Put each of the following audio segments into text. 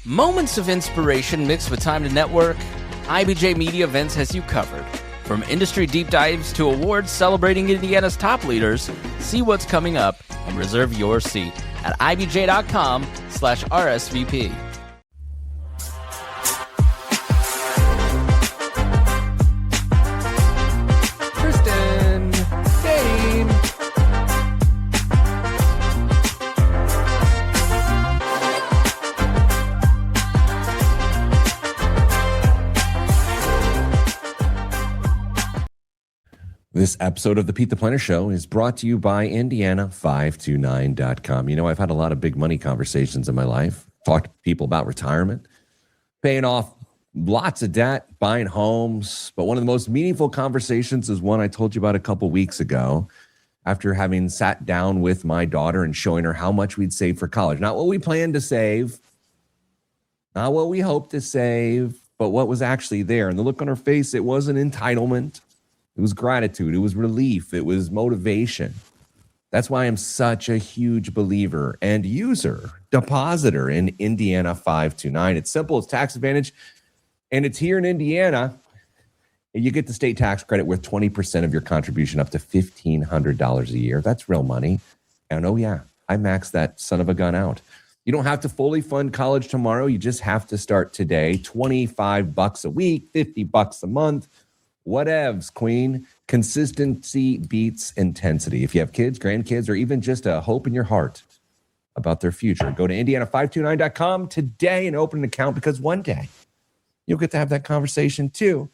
Moments of inspiration mixed with time to network, IBJ Media Events has you covered. From industry deep dives to awards celebrating Indiana's top leaders, see what's coming up and reserve your seat at ibj.com/RSVP. Kristen, Dane. This episode of the Pete the Planner Show is brought to you by Indiana529.com. You know, I've had a lot of big money conversations in my life, talked to people about retirement, paying off lots of debt, buying homes. But one of the most meaningful conversations is one I told you about a couple weeks ago after having sat down with my daughter and showing her how much we'd save for college. Not what we planned to save, not what we hoped to save, but what was actually there. And the look on her face, it wasn't entitlement. It was gratitude. It was relief. It was motivation. That's why I'm such a huge believer and user, depositor in Indiana 529. It's simple. It's tax advantage. And it's here in Indiana. You get the state tax credit worth 20% of your contribution up to $1,500 a year. That's real money. And oh yeah, I maxed that son of a gun out. You don't have to fully fund college tomorrow. You just have to start today. $25 a week, $50 a month. Whatevs, queen. Consistency beats intensity. If you have kids, grandkids, or even just a hope in your heart about their future, go to Indiana529.com today and open an account, because one day you'll get to have that conversation too.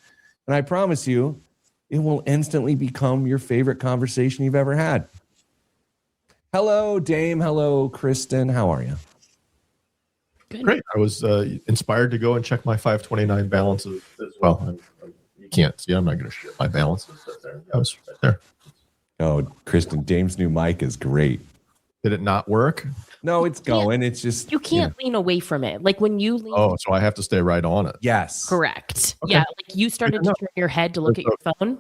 And I promise you, it will instantly become your favorite conversation you've ever had. Hello, Dame. Hello, Kristen. How are you? Good. Great. I was inspired to go and check my 529 balances as well. You can't see. I'm not going to share my balances. I was right there. Oh, Kristen, Dame's new mic is great. Did it not work? No, it's going. It's just you can't lean away from it. Like when you lean. Oh, so I have to stay right on it. Yes. Correct. Okay. Yeah, like you started to turn your head to look at your phone.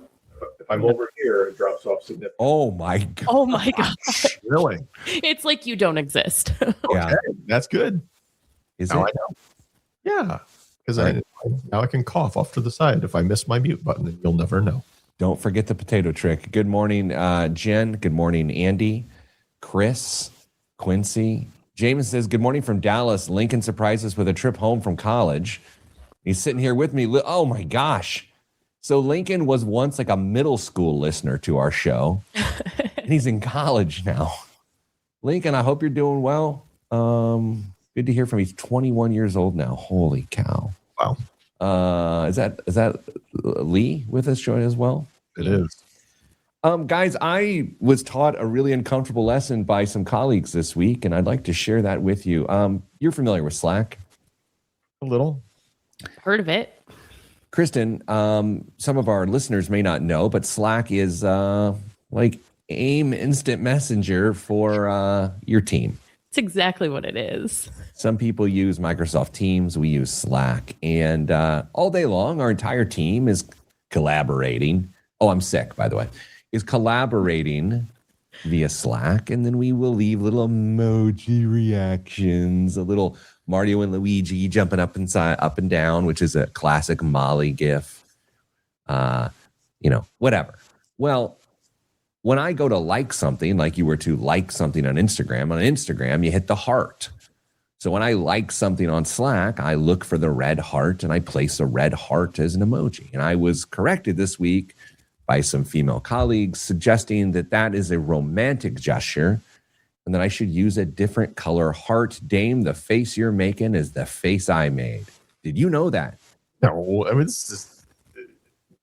If I'm over here, it drops off significantly. Oh my God. Oh my gosh. Really? It's like you don't exist. Yeah. Okay, that's good. Is now it? I know. Yeah. Because now I can cough off to the side if I miss my mute button, and you'll never know. Don't forget the potato trick. Good morning, Jen. Good morning, Andy, Chris, Quincy. James says, good morning from Dallas. Lincoln surprised us with a trip home from college. He's sitting here with me. Oh my gosh. So Lincoln was once like a middle school listener to our show. And he's in college now. Lincoln, I hope you're doing well. Good to hear from you. He's 21 years old now. Holy cow. Wow. Is that Lee with us joining as well? It is. Guys, I was taught a really uncomfortable lesson by some colleagues this week, and I'd like to share that with you. You're familiar with Slack? A little. Heard of it. Kristen, some of our listeners may not know, but Slack is like AIM Instant Messenger for your team. It's exactly what it is. Some people use Microsoft Teams. We use Slack. And all day long, our entire team is collaborating. Oh, I'm sick, by the way. Is collaborating via Slack. And then we will leave little emoji reactions, a little Mario and Luigi jumping up and down, which is a classic Molly gif. Whatever. Well, when I go to like something, like you were to like something on Instagram, you hit the heart. So when I like something on Slack, I look for the red heart and I place a red heart as an emoji. And I was corrected this week by some female colleagues suggesting that that is a romantic gesture and that I should use a different color heart. Dame, the face you're making is the face I made. Did you know that? No, I mean, this is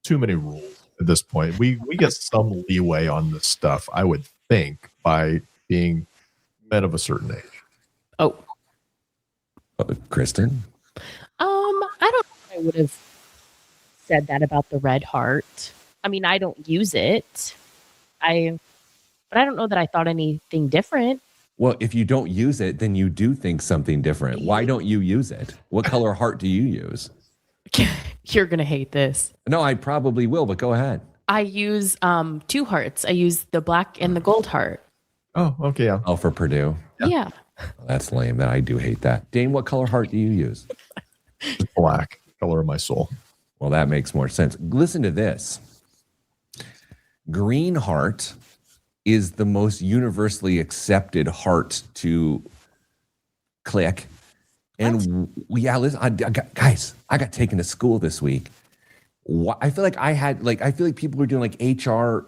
too many rules at this point. We get some leeway on this stuff, I would think, by being men of a certain age. Oh. Kristen? I don't think I would have said that about the red heart. I mean, I don't use it. But I don't know that I thought anything different. Well, if you don't use it, then you do think something different. Why don't you use it? What color heart do you use? You're going to hate this. No, I probably will, but go ahead. I use 2 hearts. I use the black and the gold heart. Oh, okay. Yeah. Oh, for Purdue. Yeah. That's lame. I do hate that. Dane, what color heart do you use? Just black, color of my soul. Well, that makes more sense. Listen to this. Green heart is the most universally accepted heart to click. And yeah, listen, I got taken to school this week. I feel like people were doing like HR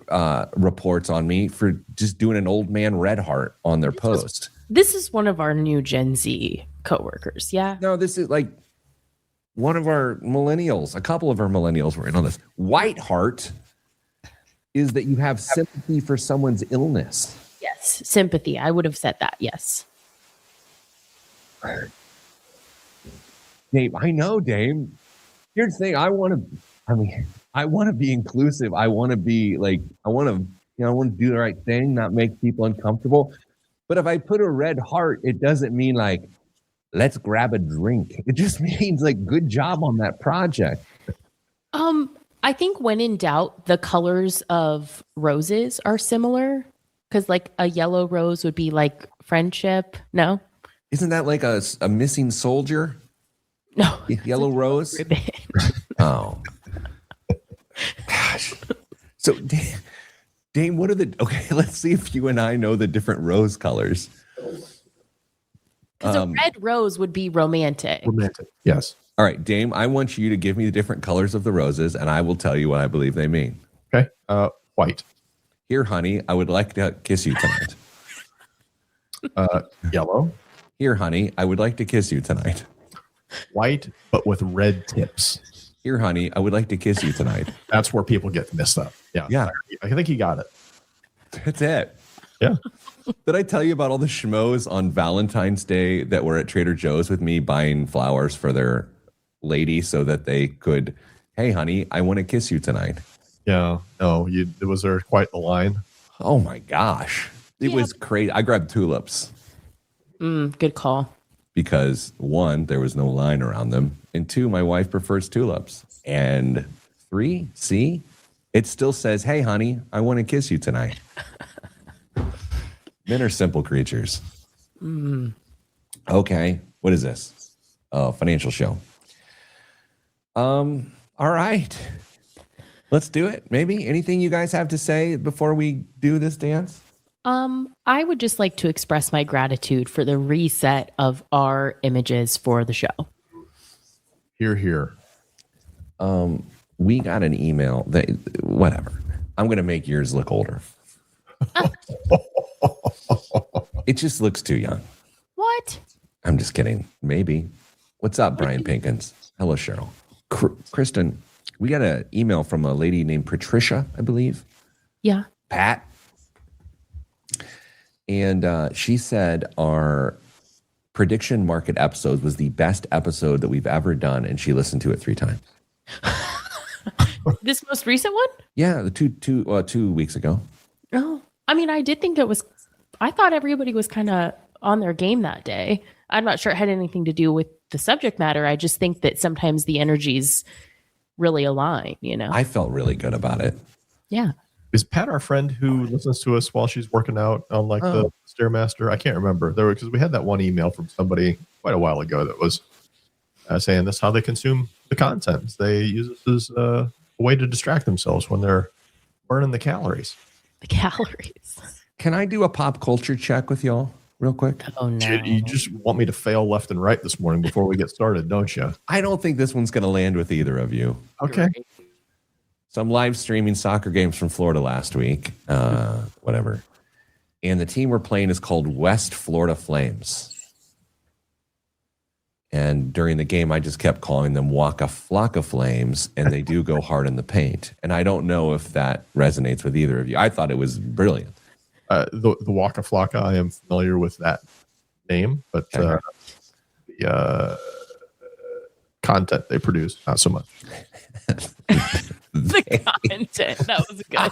reports on me for just doing an old man red heart on their post. This is one of our new Gen Z coworkers. Yeah. No, this is like one of our millennials. A couple of our millennials were in on this. White heart is that you have sympathy for someone's illness. Yes. Sympathy. I would have said that. Yes. Dave, I know, Dave. Here's the thing. I want to be inclusive. I want to be like, I want to do the right thing, not make people uncomfortable. But if I put a red heart, it doesn't mean like, let's grab a drink. It just means like, good job on that project. I think when in doubt, the colors of roses are similar, because like a yellow rose would be like friendship. No? Isn't that like a missing soldier? No. Yellow rose? Oh. Gosh. So, Dane, what are okay, let's see if you and I know the different rose colors. Because a red rose would be romantic. Romantic, yes. All right, Dame, I want you to give me the different colors of the roses, and I will tell you what I believe they mean. Okay. White. Here, honey, I would like to kiss you tonight. Yellow. Here, honey, I would like to kiss you tonight. White, but with red tips. Here, honey, I would like to kiss you tonight. That's where people get messed up. Yeah. Yeah. I think you got it. That's it. Yeah. Did I tell you about all the schmoes on Valentine's Day that were at Trader Joe's with me buying flowers for their lady so that they could, hey, honey, I want to kiss you tonight? Yeah. No, was there quite the line? Oh, my gosh. It was crazy. I grabbed tulips. Good call. Because one, there was no line around them. And two, my wife prefers tulips. And three, see, it still says, hey, honey, I want to kiss you tonight. Men are simple creatures. Okay. What is this? Financial show. All right. Let's do it. Maybe anything you guys have to say before we do this dance? I would just like to express my gratitude for the reset of our images for the show. Hear, hear. We got an email that, whatever. I'm going to make yours look older. It just looks too young. What? I'm just kidding. Maybe. What's up, Brian Pinkins? Hello, Cheryl. Kristen, we got an email from a lady named Patricia, I believe. Yeah. Pat. And she said our prediction market episode was the best episode that we've ever done, and she listened to it 3 times. This most recent one? Yeah, the 2 weeks ago. Oh, I mean, I did think I thought everybody was kind of on their game that day. I'm not sure it had anything to do with the subject matter. I just think that sometimes the energies really align, you know? I felt really good about it. Yeah. Is Pat our friend who listens to us while she's working out on like the Stairmaster? I can't remember. Because we had that one email from somebody quite a while ago that was saying that's how they consume the content. They use this as a way to distract themselves when they're burning the calories. The calories. Can I do a pop culture check with y'all real quick? Oh, no. You just want me to fail left and right this morning before we get started, don't you? I don't think this one's going to land with either of you. Okay. So I'm live streaming soccer games from Florida last week, whatever. And the team we're playing is called West Florida Flames. And during the game, I just kept calling them Waka Flocka Flames, and they do go hard in the paint. And I don't know if that resonates with either of you. I thought it was brilliant. The Waka Flocka, I am familiar with that name, but the content they produce, not so much. The content. That was good.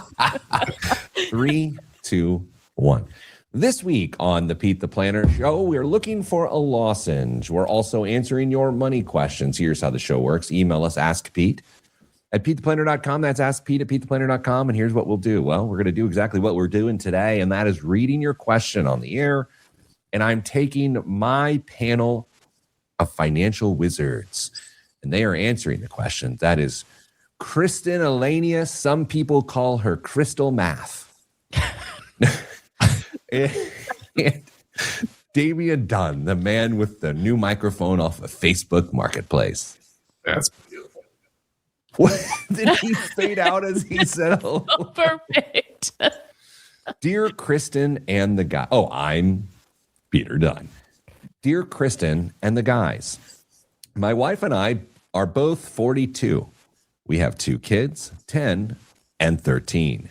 3, 2, 1. This week on the Pete the Planner Show, we're looking for a lozenge. We're also answering your money questions. Here's how the show works. Email us, askpete@petetheplanner.com. That's askpete@petetheplanner.com. And here's what we'll do. Well, we're going to do exactly what we're doing today, and that is reading your question on the air and I'm taking my panel of financial wizards, and they are answering the question. That is Kristen Elania. Some people call her Crystal Math. and Damian Dunn, the man with the new microphone off of Facebook Marketplace. That's beautiful. What did he fade out as he said hello? Oh, perfect. Dear Kristen and the guy. Oh, I'm Peter Dunn. Dear Kristen and the guys, my wife and I are both 42. We have 2 kids, 10 and 13.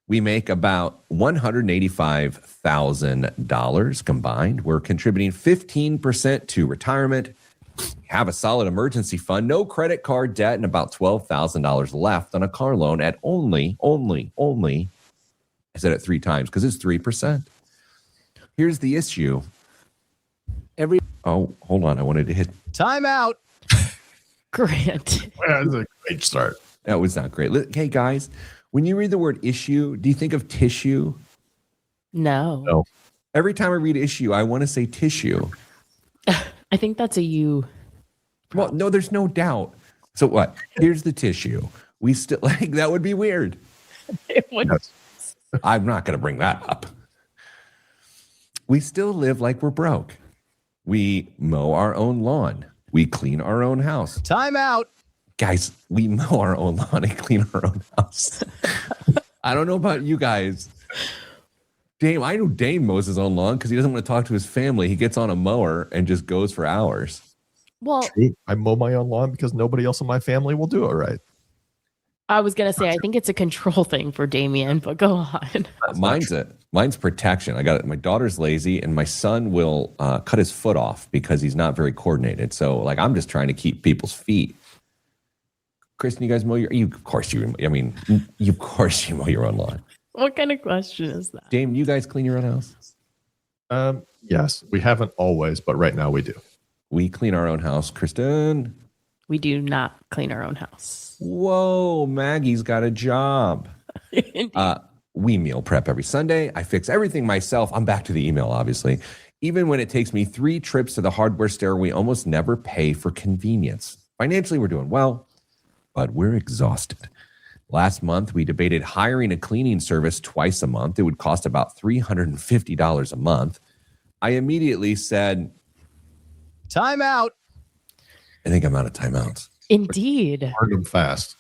We make about $185,000 combined. We're contributing 15% to retirement. We have a solid emergency fund, no credit card debt, and about $12,000 left on a car loan at only, I said it 3 times because it's 3%. Here's the issue. Oh, hold on. I wanted to hit time out. Grant. That's a great start. That was not great. Okay, guys, when you read the word issue, do you think of tissue? No. No. Every time I read issue, I want to say tissue. I think that's a you. Well, no, there's no doubt. So what? Here's the tissue. We still like that would be weird. It would. Yes. I'm not going to bring that up. We still live like we're broke. We mow our own lawn. We clean our own house. Time out. Guys, we mow our own lawn and clean our own house. I don't know about you guys. Dame, I know Dame mows his own lawn because he doesn't want to talk to his family. He gets on a mower and just goes for hours. Well, True. I mow my own lawn because nobody else in my family will do it right. I was going to say, I think it's a control thing for Damien, but go on. Mine's protection. I got it. My daughter's lazy, and my son will cut his foot off because he's not very coordinated. So, like, I'm just trying to keep people's feet. Kristen, you guys mow your? Of course you mow your own lawn. What kind of question is that? Dame, you guys clean your own house? Yes, we haven't always, but right now we do. We clean our own house. Kristen? We do not clean our own house. Whoa, Maggie's got a job. We meal prep every Sunday. I fix everything myself. I'm back to the email, obviously. Even when it takes me 3 trips to the hardware store, we almost never pay for convenience. Financially, we're doing well, but we're exhausted. Last month, we debated hiring a cleaning service twice a month. It would cost about $350 a month. I immediately said, time out. I think I'm out of timeouts. Indeed. Hard them fast.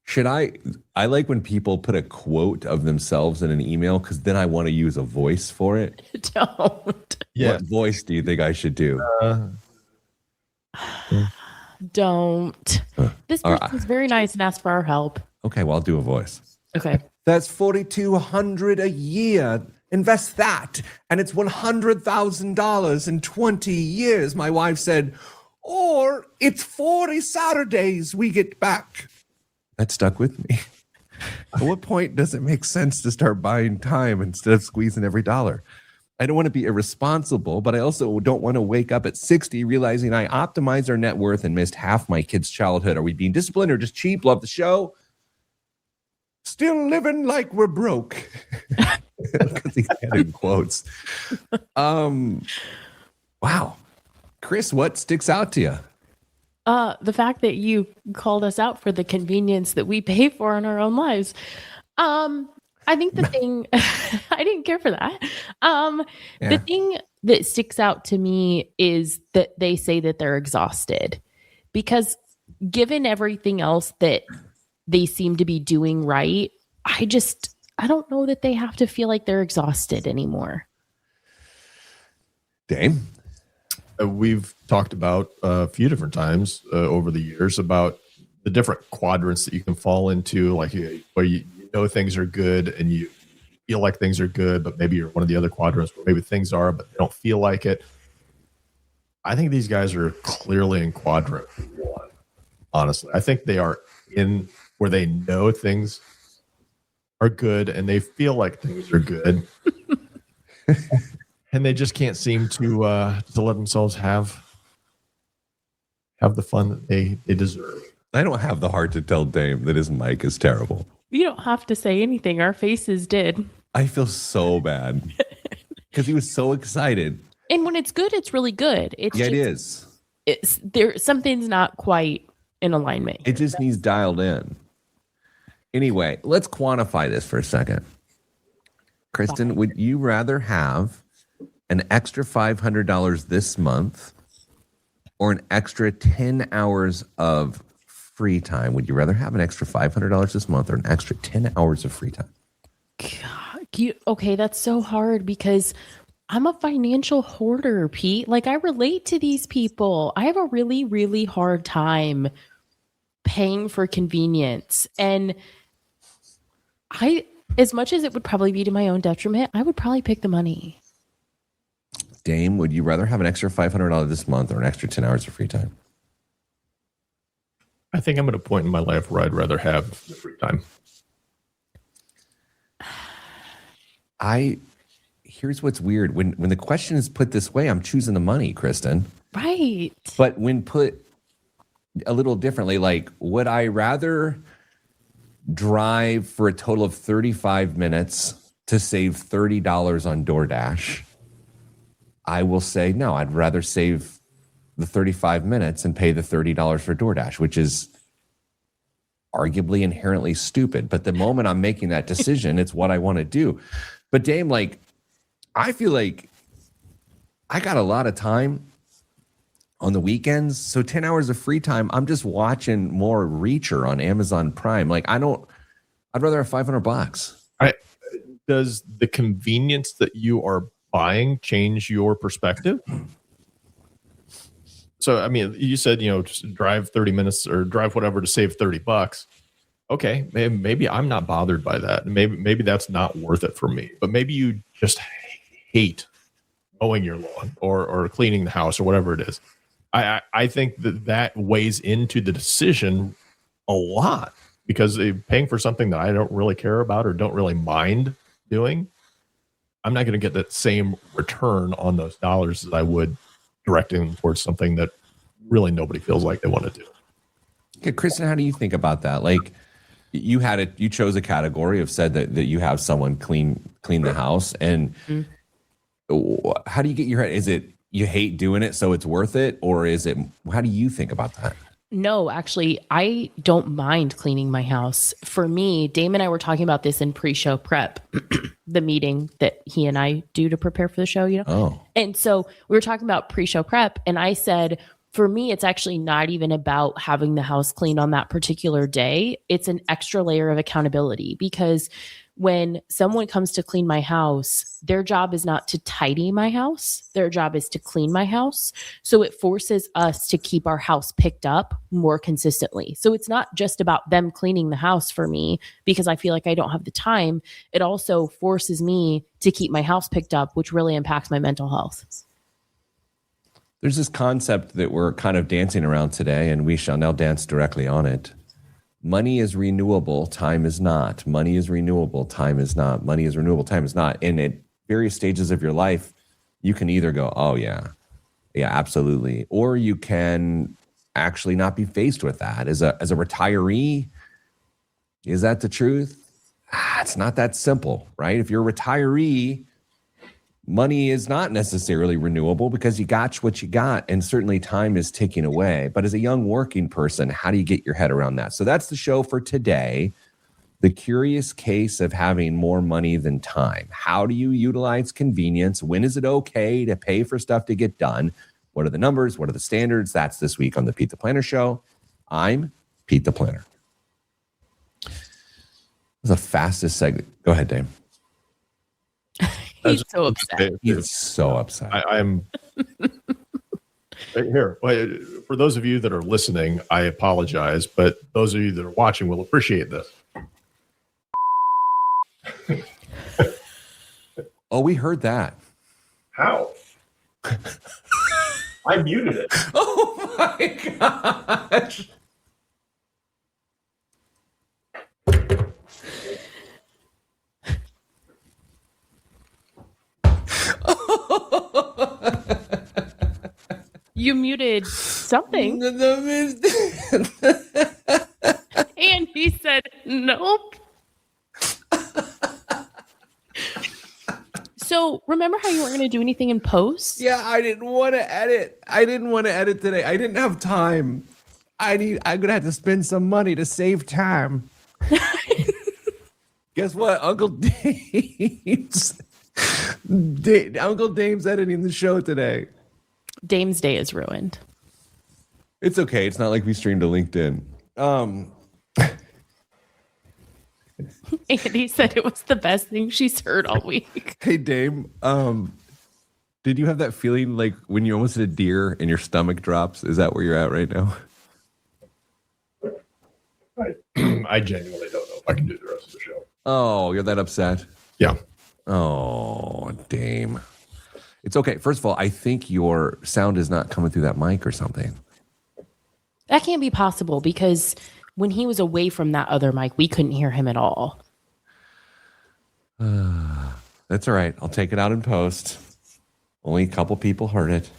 Should I like when people put a quote of themselves in an email because then I want to use a voice for it. Don't. Yeah. What voice do you think I should do? Don't. This person's very nice and asked for our help. Okay, well, I'll do a voice. Okay. That's $4,200 a year. Invest that, and it's $100,000 in 20 years, my wife said. Or it's 40 Saturdays we get back. That stuck with me. At what point does it make sense to start buying time instead of squeezing every dollar? I don't want to be irresponsible, but I also don't want to wake up at 60 realizing I optimized our net worth and missed half my kids' childhood. Are we being disciplined or just cheap? Love the show. Still living like we're broke. Because he's adding quotes. Wow. Chris, what sticks out to you? The fact that you called us out for the convenience that we pay for in our own lives. I think the thing, I didn't care for that. The thing that sticks out to me is that they say that they're exhausted because given everything else that they seem to be doing right, I don't know that they have to feel like they're exhausted anymore. Dame? We've talked about a few different times over the years about the different quadrants that you can fall into, like where you know things are good and you feel like things are good, but maybe you're one of the other quadrants where maybe things are, but they don't feel like it. I think these guys are clearly in quadrant 1, honestly. I think they are in where they know things are good and they feel like things are good. And they just can't seem to let themselves have the fun that they deserve. I don't have the heart to tell Dame that his mic is terrible. You don't have to say anything. Our faces did. I feel so bad. because he was so excited. And when it's good, it's really good. It's Yeah, just, it is. It's there. Something's not quite in alignment. It just needs dialed in. Anyway, let's quantify this for a second. Kristen, would you rather have an extra $500 this month or an extra 10 hours of free time? Would you rather have an extra $500 this month or an extra 10 hours of free time? God, okay, that's so hard because I'm a financial hoarder, Pete. Like, I relate to these people. I have a really, really hard time paying for convenience. And as much as it would probably be to my own detriment, I would probably pick the money. Dame, would you rather have an extra $500 this month or an extra 10 hours of free time? I think I'm at a point in my life where I'd rather have the free time. Here's what's weird. When the question is put this way, I'm choosing the money, Kristen. Right. But when put a little differently, like, would I rather drive for a total of 35 minutes to save $30 on DoorDash? I will say, no, I'd rather save the 35 minutes and pay the $30 for DoorDash, which is arguably inherently stupid. But the moment I'm making that decision, it's what I want to do. But Dame, like, I feel like I got a lot of time on the weekends. So 10 hours of free time, I'm just watching more Reacher on Amazon Prime. Like, I'd rather have $500. Does the convenience that you are buying change your perspective? So, I mean, you said, just drive 30 minutes or drive whatever to save $30. Okay, maybe I'm not bothered by that. Maybe that's not worth it for me. But maybe you just hate mowing your lawn or cleaning the house or whatever it is. I think that weighs into the decision a lot, because paying for something that I don't really care about or don't really mind doing, I'm not going to get that same return on those dollars as I would directing them towards something that really nobody feels like they want to do. Okay, Kristen, how do you think about that? Like, you chose a category of said that you have someone clean the house, and how do you get your head? Is it you hate doing it, so it's worth it, or is it? How do you think about that? No, actually, I don't mind cleaning my house. For me, Dame and I were talking about this in pre-show prep, the meeting that he and I do to prepare for the show, Oh. And so we were talking about pre-show prep, and I said, for me, it's actually not even about having the house cleaned on that particular day. It's an extra layer of accountability, because when someone comes to clean my house, their job is not to tidy my house. Their job is to clean my house. So it forces us to keep our house picked up more consistently. So it's not just about them cleaning the house for me because I feel like I don't have the time. It also forces me to keep my house picked up, which really impacts my mental health. There's this concept that we're kind of dancing around today, and we shall now dance directly on it. Money is renewable, time is not. Money is renewable, time is not. Money is renewable, time is not. And at various stages of your life, you can either go, oh, yeah, absolutely. Or you can actually not be faced with that. As a retiree, is that the truth? It's not that simple, right? If you're a retiree, money is not necessarily renewable because you got what you got, and certainly time is ticking away. But as a young working person, how do you get your head around that? So that's the show for today. The curious case of having more money than time. How do you utilize convenience? When is it okay to pay for stuff to get done? What are the numbers? What are the standards? That's this week on the Pete the Planner Show. I'm Pete the Planner. The fastest segment. Go ahead, Dame. He's so upset. He's so upset. I'm here. For those of you that are listening, I apologize, but those of you that are watching will appreciate this. Oh, we heard that. How? I muted it. Oh my gosh. You muted something. And he said, nope. So So remember how you weren't going to do anything in post? Yeah, I didn't want to edit. I didn't want to edit today. I didn't have time. I'm gonna have to spend some money to save time. Guess what? Uncle Dame's editing the show today. Dame's day is ruined. It's okay. It's not like we streamed to LinkedIn. Andy said it was the best thing she's heard all week. Hey Dame, did you have that feeling like when you almost hit a deer and your stomach drops? Is that where you're at right now? I genuinely don't know if I can do the rest of the show. Oh, you're that upset? Yeah. Oh, Dame. It's okay. First of all, I think your sound is not coming through that mic or something. That can't be possible because when he was away from that other mic, we couldn't hear him at all. That's all right. I'll take it out in post. Only a couple people heard it.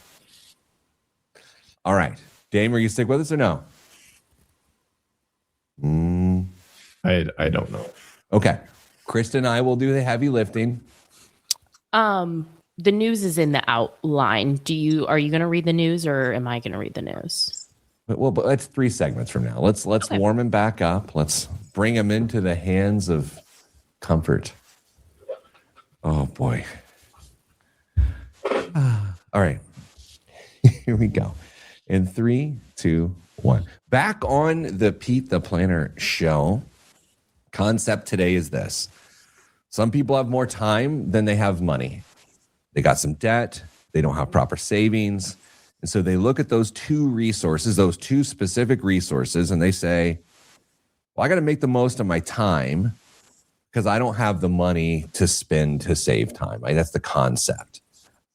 All right. Dame, are you stick with us or no? I don't know. Okay. Kristen and I will do the heavy lifting. The news is in the outline. Are you going to read the news or am I going to read the news? Well, but that's 3 segments from now. Let's Okay. warm him back up. Let's bring him into the hands of comfort. Oh boy. All right. Here we go. In 3, 2, 1. Back on the Pete the Planner show. Concept today is this. Some people have more time than they have money. They got some debt. They don't have proper savings. And so they look at those 2 resources, those 2 specific resources, and they say, well, I got to make the most of my time because I don't have the money to spend to save time. Right? That's the concept.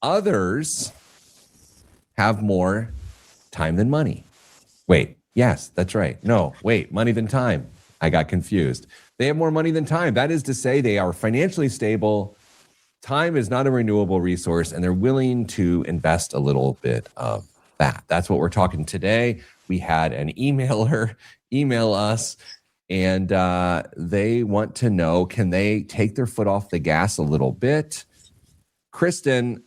Others have more time than money. Wait, yes, that's right. No, wait, money than time. I got confused. They have more money than time. That is to say they are financially stable. Time is not a renewable resource, and they're willing to invest a little bit of that. That's what we're talking today. We had an emailer email us, and they want to know, can they take their foot off the gas a little bit? Kristen,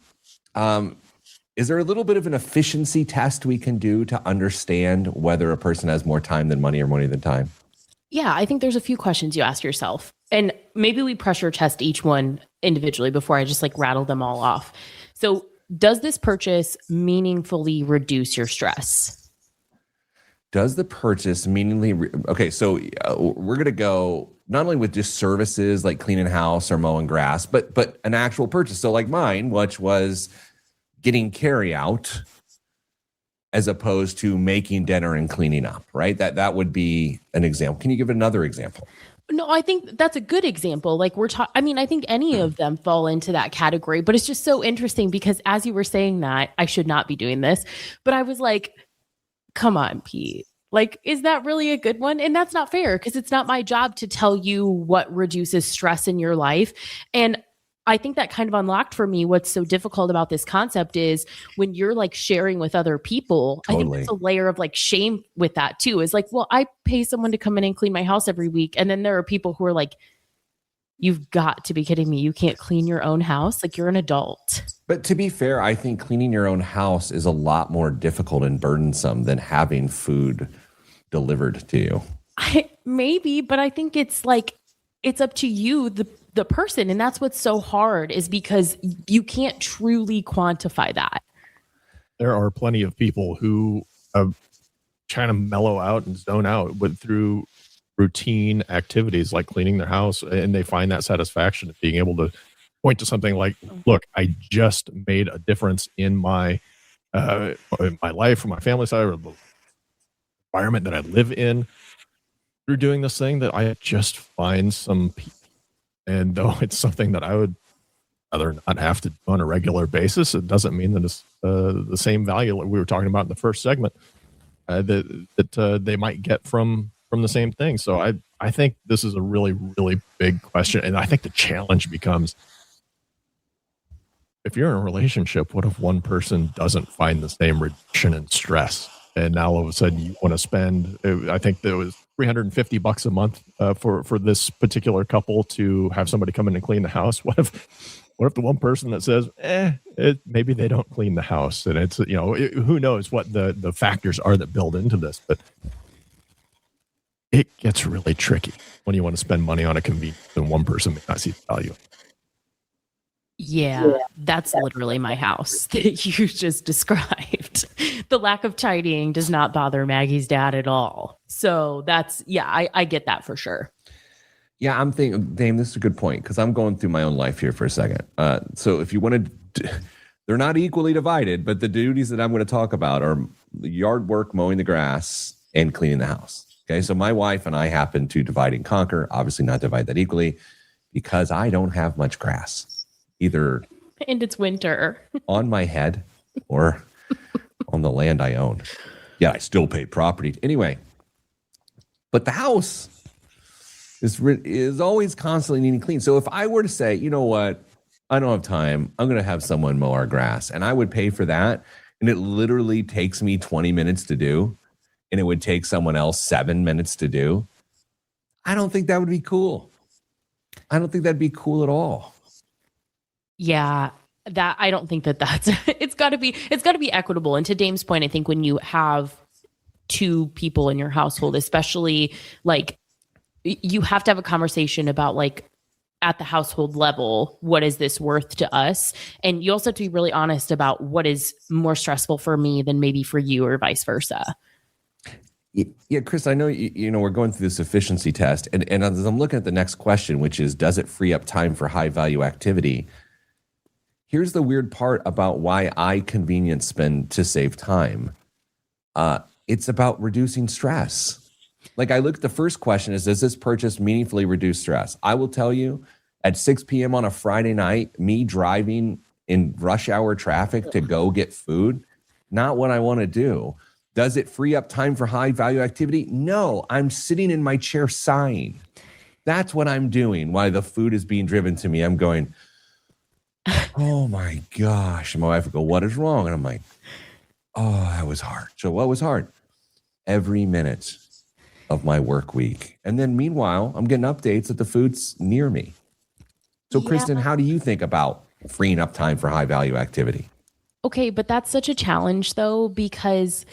is there a little bit of an efficiency test we can do to understand whether a person has more time than money or money than time? Yeah, I think there's a few questions you ask yourself. And maybe we pressure test each one individually before I just rattle them all off. So, does this purchase meaningfully reduce your stress? Does the purchase meaningfully... Okay, so we're going to go not only with just services like cleaning house or mowing grass, but an actual purchase. So like mine, which was getting carry out as opposed to making dinner and cleaning up, right? That would be an example. Can you give another example? No, I think that's a good example. I think any of them fall into that category, but it's just so interesting because as you were saying that, I should not be doing this, but I was like, come on, Pete. Is that really a good one? And that's not fair because it's not my job to tell you what reduces stress in your life. And I think that kind of unlocked for me what's so difficult about this concept is when you're sharing with other people, Totally. I think there's a layer of shame with that too. Is well, I pay someone to come in and clean my house every week. And then there are people who are you've got to be kidding me. You can't clean your own house. You're an adult. But to be fair, I think cleaning your own house is a lot more difficult and burdensome than having food delivered to you. Maybe, but I think it's it's up to you, the person. And that's what's so hard is because you can't truly quantify that. There are plenty of people who kind of mellow out and zone out, but through routine activities like cleaning their house, and they find that satisfaction of being able to point to something like, look, I just made a difference in my life, or my family side, or the environment that I live in through doing this thing that I just find some peace. And though it's something that I would rather not have to do on a regular basis, it doesn't mean that it's the same value that we were talking about in the first segment that they might get from the same thing. So I think this is a really, really big question. And I think the challenge becomes, if you're in a relationship, what if one person doesn't find the same reduction in stress? And now all of a sudden you want to spend, I think there was $350 a month for this particular couple to have somebody come in and clean the house. What if What if the one person that says, maybe they don't clean the house, and it's, who knows what the factors are that build into this, but it gets really tricky when you want to spend money on a convenience and one person may not see the value. Yeah, that's literally my house that you just described. The lack of tidying does not bother Maggie's dad at all. So I get that for sure. Yeah, I'm thinking, Dame, this is a good point because I'm going through my own life here for a second. So if you want to, they're not equally divided, but the duties that I'm going to talk about are yard work, mowing the grass, and cleaning the house. Okay, so my wife and I happen to divide and conquer, obviously not divide that equally because I don't have much grass, either and it's winter on my head or on the land I own. Yeah, I still pay property. Anyway, but the house is always constantly needing clean. So if I were to say, you know what, I don't have time, I'm going to have someone mow our grass, and I would pay for that, and it literally takes me 20 minutes to do, and it would take someone else 7 minutes to do, I don't think that would be cool. I don't think that'd be cool at all. Yeah, that I don't think that's it's got to be equitable. And to Dame's point, I think when you have two people in your household, especially like you have to have a conversation about like at the household level, what is this worth to us? And you also have to be really honest about what is more stressful for me than maybe for you or vice versa. Yeah, Chris, I know, we're going through this efficiency test. And as I'm looking at the next question, which is, does it free up time for high value activity? Here's the weird part about why I convenience spend to save time. It's about reducing stress. Like I look at the first question is, does this purchase meaningfully reduce stress? I will tell you at 6 p.m. on a Friday night, me driving in rush hour traffic to go get food, not what I want to do. Does it free up time for high value activity? No, I'm sitting in my chair sighing. That's what I'm doing while the food is being driven to me. I'm going, oh my gosh. And my wife would go, what is wrong? And I'm like, oh, that was hard. So what was hard? Every minute of my work week. And then meanwhile, I'm getting updates that the food's near me. So Kristen, how do you think about freeing up time for high value activity? Okay, but that's such a challenge though, because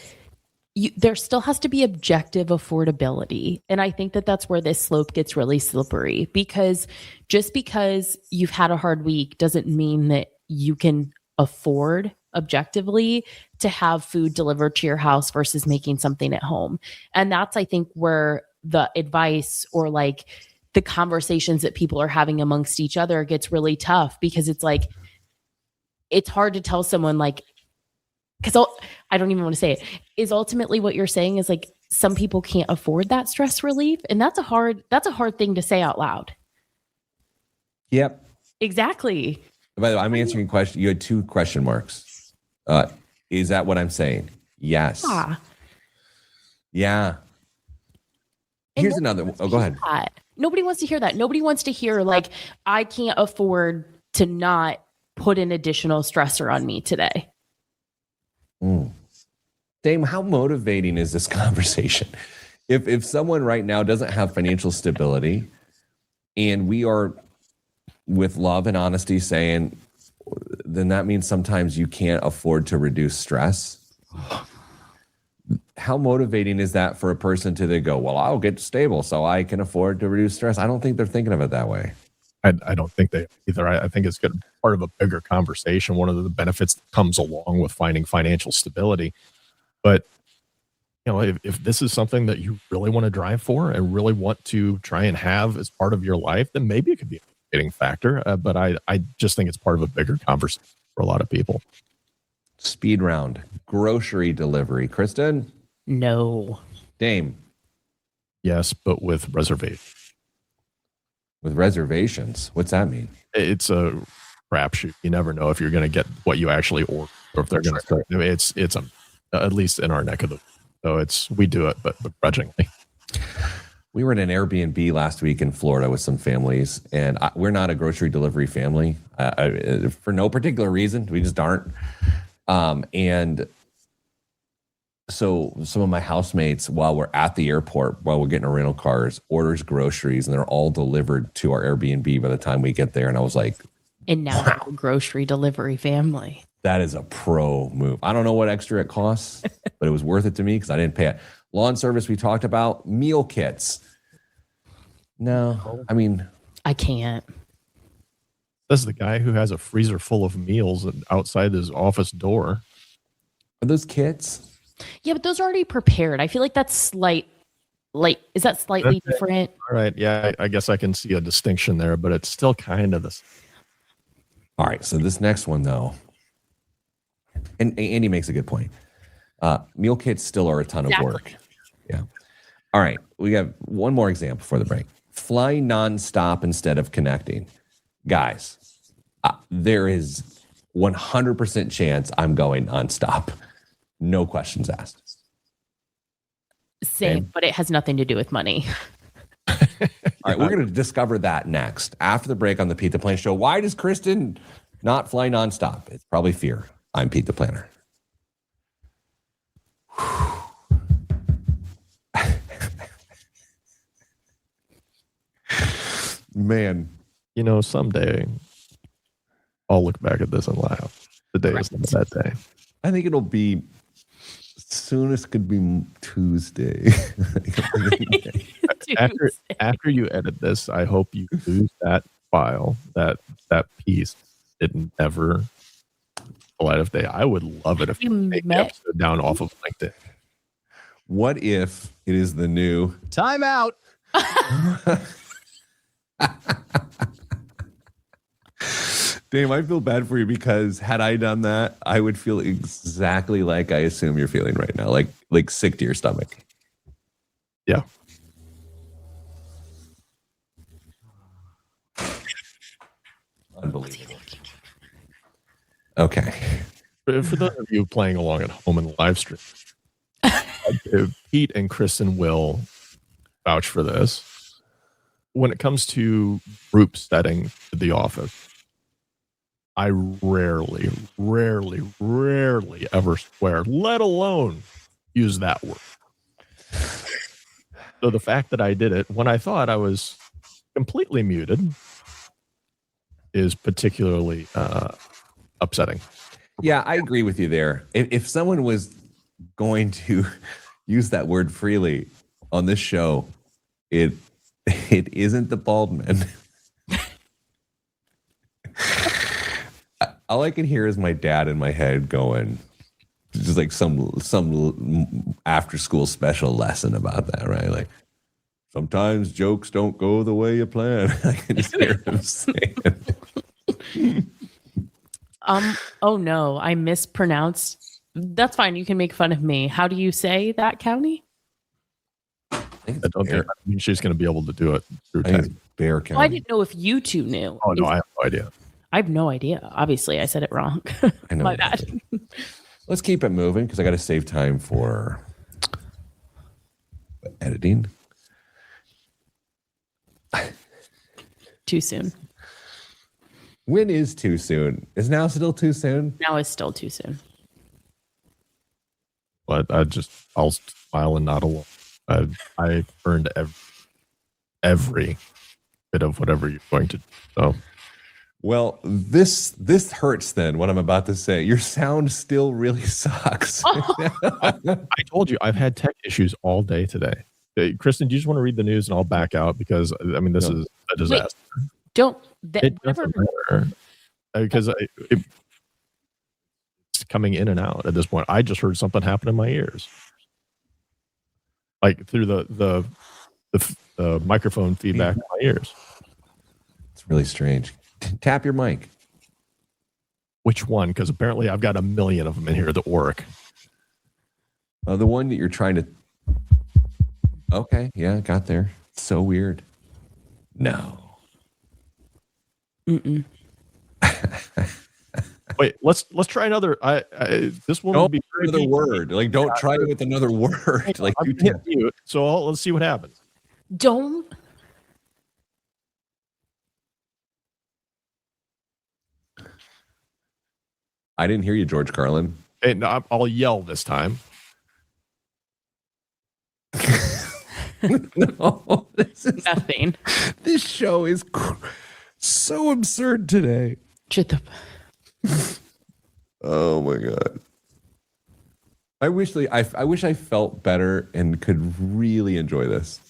there still has to be objective affordability. And I think that's where this slope gets really slippery, because just because you've had a hard week doesn't mean that you can afford objectively to have food delivered to your house versus making something at home. And that's, I think, where the advice or like the conversations that people are having amongst each other gets really tough, because it's like, it's hard to tell someone like, because I don't even want to say it, is ultimately what you're saying is like some people can't afford that stress relief. And that's a hard thing to say out loud. Yep. Exactly. By the way, I'm answering a question. You had 2 question marks. Is that what I'm saying? Yes. Yeah. Here's another one. Oh, go ahead. Nobody wants to hear that. Nobody wants to hear like, I can't afford to not put an additional stressor on me today. Dame, how motivating is this conversation? If someone right now doesn't have financial stability and we are with love and honesty saying, then that means sometimes you can't afford to reduce stress. How motivating is that for a person to go, well, I'll get stable so I can afford to reduce stress? I don't think they're thinking of it that way. I don't think they either. I think it's good, part of a bigger conversation. One of the benefits that comes along with finding financial stability. But, if this is something that you really want to drive for and really want to try and have as part of your life, then maybe it could be a motivating factor. But I just think it's part of a bigger conversation for a lot of people. Speed round, grocery delivery. Kristen? No. Dame? Yes, but with reservation. With reservations? What's that mean? It's a crapshoot. You never know if you're going to get what you actually order, or if they're going to. It's at least in our neck of the. So we do it, but begrudgingly. We were in an Airbnb last week in Florida with some families, and we're not a grocery delivery family for no particular reason. We just aren't. And so some of my housemates, while we're at the airport, while we're getting our rental cars, orders groceries, and they're all delivered to our Airbnb by the time we get there. And I was like, And now they're a grocery delivery family. That is a pro move. I don't know what extra it costs, but it was worth it to me because I didn't pay it. Lawn service we talked about. Meal kits. No, I mean, I can't. This is the guy who has a freezer full of meals outside his office door. are those kits? Yeah, but those are already prepared. I feel like that's is that slightly different? All right. Yeah, I guess I can see a distinction there, but it's still kind of the same. All right. So this next one, though, and Andy makes a good point. Meal kits still are a ton of work. Yeah. All right. We have one more example before the break. Fly nonstop instead of connecting. Guys, there is 100% chance I'm going nonstop. No questions asked. Same, but it has nothing to do with money. All right, we're going to discover that next after the break on the Pete the Planner Show. Why does Kristen not fly nonstop? It's probably fear. I'm Pete the Planner. Man, You know, someday I'll look back at this and laugh. The day is not that day. I think it'll be soonest could be Tuesday. After you edit this, I hope you lose that file, that piece. It never the light of day. I would love it if you take the episode down off of LinkedIn. What if it is the new Time out. Dave, I feel bad for you because had I done that, I would feel exactly like I assume you're feeling right now, like sick to your stomach. Yeah. Unbelievable. Okay. For those of you playing along at home in the live stream, Pete and Kristen will vouch for this. When it comes to group setting at the office, I rarely ever swear, let alone use that word. So the fact that I did it when I thought I was completely muted is particularly upsetting. Yeah, I agree with you there. If someone was going to use that word freely on this show, it isn't the bald man. All I can hear is my dad in my head going, just like some after school special lesson about that, right? Like sometimes jokes don't go the way you plan. I can just hear him saying it. Oh no, I mispronounced. That's fine. You can make fun of me. How do you say that county? I mean, she's going to be able to do it through think text. it's Bear County. Well, I didn't know if you two knew. Oh, no, I have no idea. I have no idea. Obviously, I said it wrong. I know. My bad. Let's keep it moving because I got to save time for editing. Too soon. When is too soon? Is now still too soon? Now is still too soon. But I'll smile and nod along. I earned every bit of whatever you're going to do. So. Well, this hurts then, what I'm about to say. Your sound still really sucks. I told you, I've had tech issues all day today. Hey, Kristen, do you just want to read the news and I'll back out? Because, I mean, this is a disaster. It doesn't matter. Because it's coming in and out at this point. I just heard something happen in my ears. Like through the microphone feedback in my ears. It's really strange. Tap your mic. Which one? Because apparently I've got a million of them in here that work. The one that you're trying to... Okay, yeah, got there. So weird. No. Mm-mm. Wait, let's try another. This one Don't would be another word. Like, don't try it with another word. Like, I'm you gonna hit mute, so let's see what happens. Don't. I didn't hear you, George Carlin. Hey, no, I'll yell this time. No, this is Nothing. This show is so absurd today. Oh my God. I wish I felt better and could really enjoy this.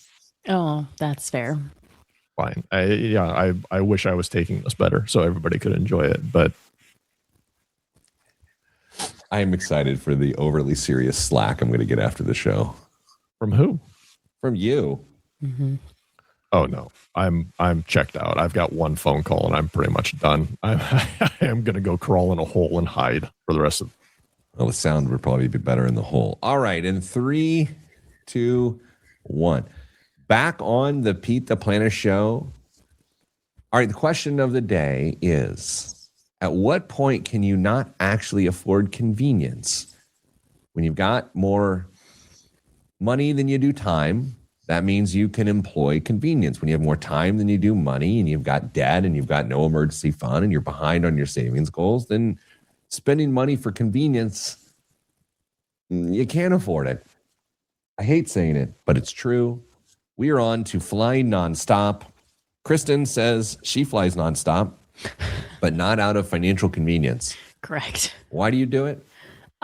Oh, that's fair. Fine. I wish I was taking this better so everybody could enjoy it. But I am excited for the overly serious slack I'm going to get after the show. from who? From you. Mm-hmm. Oh no, I'm checked out. I've got one phone call and I'm pretty much done. I am going to go crawl in a hole and hide for the rest of. Well, the sound would probably be better in the hole. All right. In 3, 2, 1. Back on the Pete the Planner show. All right. The question of the day is, at what point can you not actually afford convenience? When you've got more money than you do time, that means you can employ convenience. When you have more time than you do money and you've got debt and you've got no emergency fund and you're behind on your savings goals, then spending money for convenience, you can't afford it. I hate saying it, but it's true. We are on to flying nonstop. Kristen says she flies nonstop, but not out of financial convenience. Correct. Why do you do it?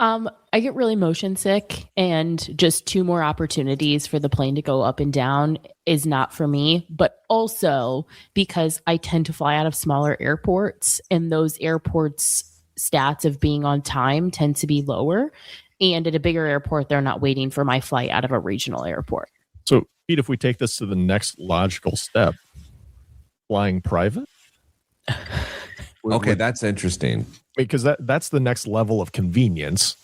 I get really motion sick, and just 2 more opportunities for the plane to go up and down is not for me, but also because I tend to fly out of smaller airports, and those airports stats of being on time tend to be lower. And at a bigger airport, they're not waiting for my flight out of a regional airport. So, Pete, if we take this to the next logical step, flying private. Okay, that's interesting. Because that's the next level of convenience.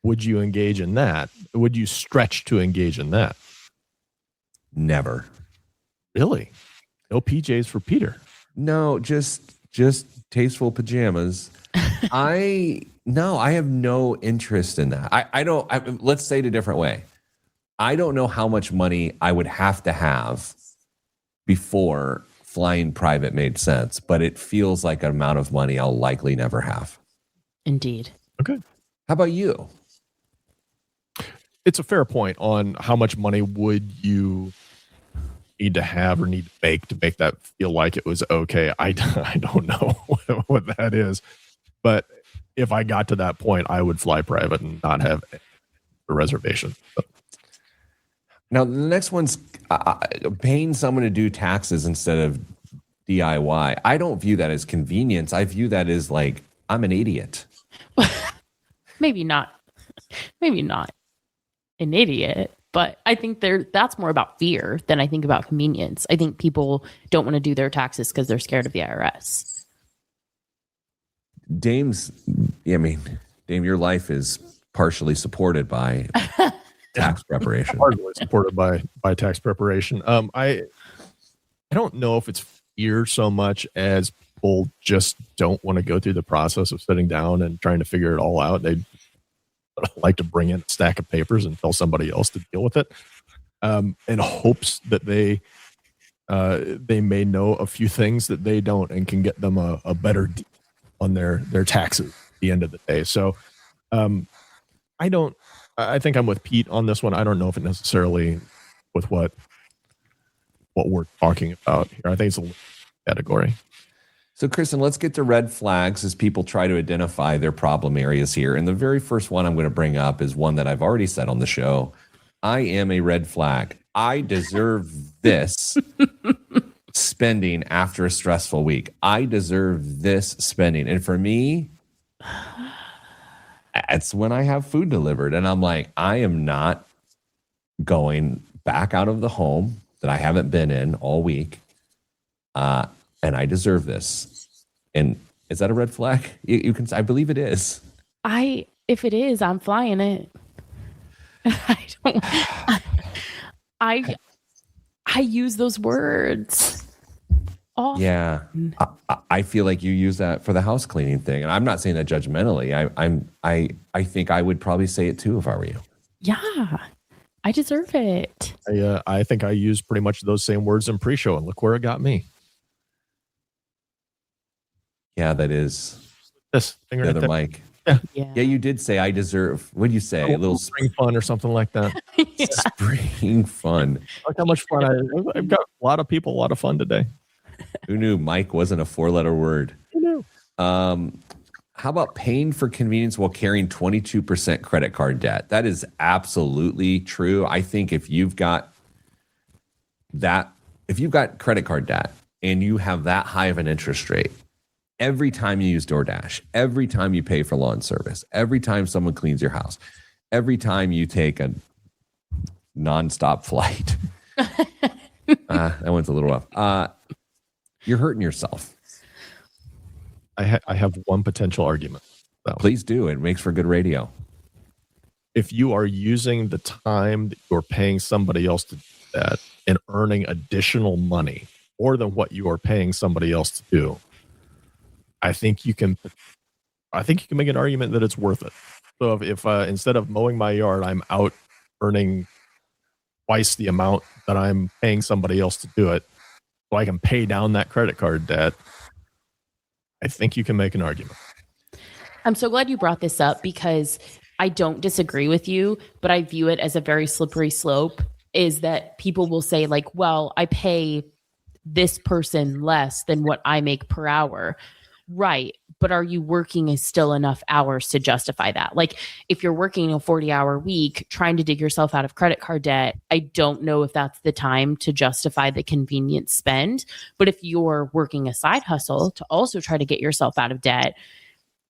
Would you engage in that? Would you stretch to engage in that? Never. Really? No PJs for Peter. No, just tasteful pajamas. I have no interest in that. I don't. Let's say it a different way. I don't know how much money I would have to have before flying private made sense, but it feels like an amount of money I'll likely never have. Indeed. Okay. How about you? It's a fair point on how much money would you need to have or need to make that feel like it was okay. I don't know what that is, but if I got to that point, I would fly private and not have a reservation. So. Now, the next one's paying someone to do taxes instead of DIY. I don't view that as convenience. I view that as like, I'm an idiot. Maybe not an idiot, but I think that's more about fear than I think about convenience. I think people don't want to do their taxes because they're scared of the IRS. Dame, your life is partially supported by tax preparation. Hardly supported by tax preparation. I don't know if it's fear so much as people just don't want to go through the process of sitting down and trying to figure it all out. They like to bring in a stack of papers and tell somebody else to deal with it, in hopes that they may know a few things that they don't and can get them a better deal on their taxes at the end of the day. So I think I'm with Pete on this one. I don't know if it necessarily with what we're talking about here. I think it's a category. So, Kristen, let's get to red flags as people try to identify their problem areas here. And the very first one I'm going to bring up is one that I've already said on the show. I am a red flag. I deserve this spending after a stressful week. I deserve this spending. And for me, it's when I have food delivered and I'm like, I am not going back out of the home that I haven't been in all week. And I deserve this. And is that a red flag? You can, I believe it is. If it is, I'm flying it. I use those words often. Yeah. I feel like you use that for the house cleaning thing. And I'm not saying that judgmentally. I think I would probably say it too if I were you. Yeah. I deserve it. I think I used pretty much those same words in pre-show, and look where it got me. Yeah, that is This the other mic. Yeah, you did say I deserve. What did you say? A little spring fun or something like that. Yeah. Spring fun. Look how much fun I've got. A lot of people, a lot of fun today. Who knew Mike wasn't a 4-letter word? Who knew? How about paying for convenience while carrying 22% credit card debt? That is absolutely true. I think if you've got credit card debt and you have that high of an interest rate, every time you use DoorDash, every time you pay for lawn service, every time someone cleans your house, every time you take a nonstop flight, that one's a little rough. You're hurting yourself. I have one potential argument, though. Please do. It makes for good radio. If you are using the time that you're paying somebody else to do that and earning additional money more than what you are paying somebody else to do, I think you can make an argument that it's worth it. So if instead of mowing my yard, I'm out earning twice the amount that I'm paying somebody else to do it, so I can pay down that credit card debt, I think you can make an argument. I'm so glad you brought this up because I don't disagree with you, but I view it as a very slippery slope, is that people will say like, well, I pay this person less than what I make per hour. Right. But are you working still enough hours to justify that? Like if you're working a 40-hour week, trying to dig yourself out of credit card debt, I don't know if that's the time to justify the convenience spend. But if you're working a side hustle to also try to get yourself out of debt,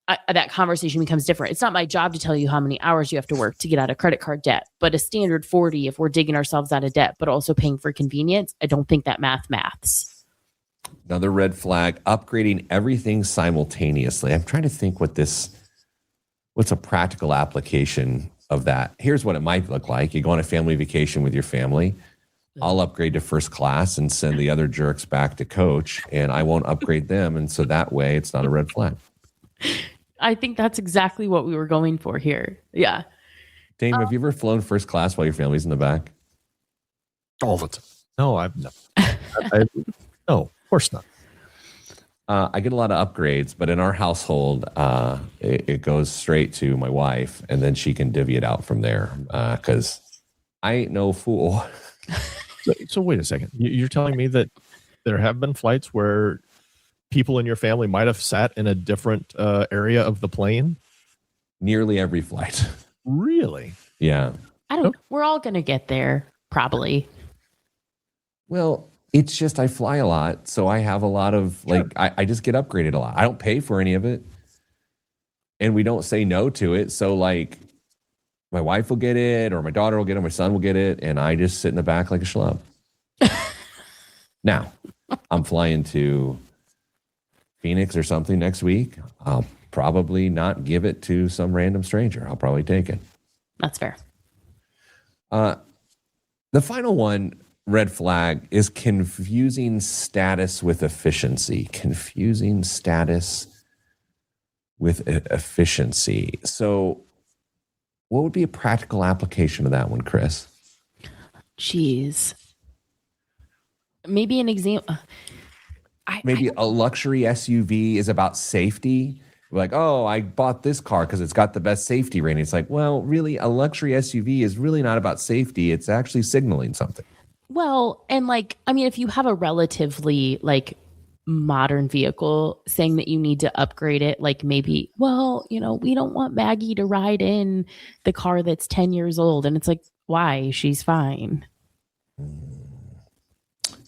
that conversation becomes different. It's not my job to tell you how many hours you have to work to get out of credit card debt, but a standard 40, if we're digging ourselves out of debt, but also paying for convenience, I don't think that maths. Another red flag, upgrading everything simultaneously. I'm trying to think what's a practical application of that. Here's what it might look like. You go on a family vacation with your family. I'll upgrade to first class and send the other jerks back to coach, and I won't upgrade them. And so that way it's not a red flag. I think that's exactly what we were going for here. Yeah. Dame, have you ever flown first class while your family's in the back? All the time. No, I've never. No, of course not. I get a lot of upgrades, but in our household, it goes straight to my wife, and then she can divvy it out from there because I ain't no fool. So wait a second. You're telling me that there have been flights where people in your family might have sat in a different area of the plane? Nearly every flight. Really? Yeah. We're all going to get there, probably. Well, it's just I fly a lot, so I have a lot of I just get upgraded a lot. I don't pay for any of it, and we don't say no to it. So like, my wife will get it, or my daughter will get it, my son will get it, and I just sit in the back like a schlub. Now, I'm flying to Phoenix or something next week. I'll probably not give it to some random stranger. I'll probably take it. That's fair. The final one, red flag, is confusing status with efficiency. Confusing status with efficiency. So what would be a practical application of that one, Chris? Jeez. Maybe an example. Maybe a luxury SUV is about safety. Like, oh, I bought this car because it's got the best safety rating. It's like, well, really, a luxury SUV is really not about safety. It's actually signaling something. Well, and if you have a relatively modern vehicle, saying that you need to upgrade it, maybe, we don't want Maggie to ride in the car that's 10 years old. And it's like, why? She's fine.